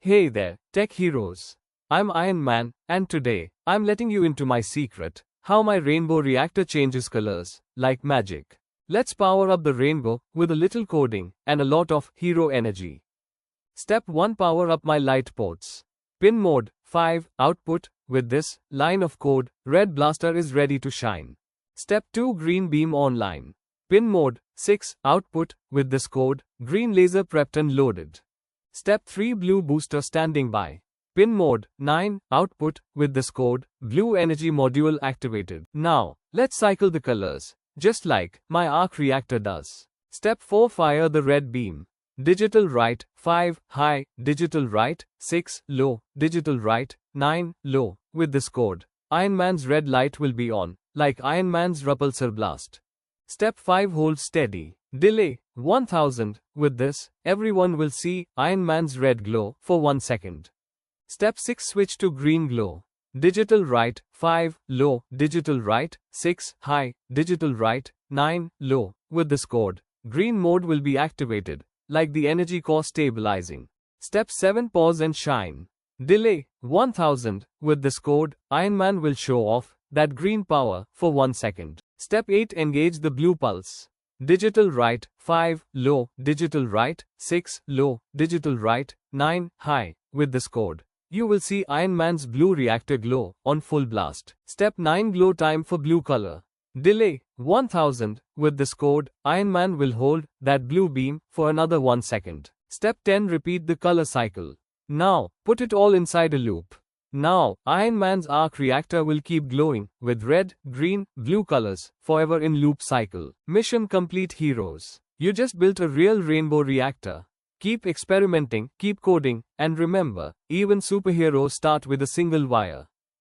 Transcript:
Hey there, tech heroes. I'm Iron Man, and today, I'm letting you into my secret, how my rainbow reactor changes colors, like magic. Let's power up the rainbow, with a little coding, and a lot of hero energy. Step 1, power up my light ports. Pin mode, 5, output. With this line of code, red blaster is ready to shine. Step 2, green beam online. Pin mode, 6, output. With this code, green laser prepped and loaded. Step 3, blue booster standing by. Pin mode, 9, output. With this code, blue energy module activated. Now, let's cycle the colors, just like my arc reactor does. Step 4, fire the red beam. Digital right, 5, high. Digital right, 6, low. Digital right, 9, low. With this code, Iron Man's red light will be on, like Iron Man's repulsor blast. Step 5, hold steady. Delay, 1000. With this, everyone will see Iron Man's red glow for 1 second. Step 6, switch to green glow. Digital right, 5, low. Digital right, 6, high. Digital right, 9, low. With this code, green mode will be activated, like the energy core stabilizing. Step 7, pause and shine. Delay, 1000. With this code, Iron Man will show off that green power for 1 second. Step 8, engage the blue pulse. Digital right, 5, low. Digital right, 6, low. Digital right, 9, high. With this code, you will see Iron Man's blue reactor glow on full blast. Step 9, glow time for blue color. Delay, 1000. With this code, Iron Man will hold that blue beam for another 1 second. Step 10, repeat the color cycle. Now, put it all inside a loop. Now, Iron Man's arc reactor will keep glowing with red, green, blue colors forever in loop cycle. Mission complete, heroes. You just built a real rainbow reactor. Keep experimenting, keep coding, and remember, even superheroes start with a single wire.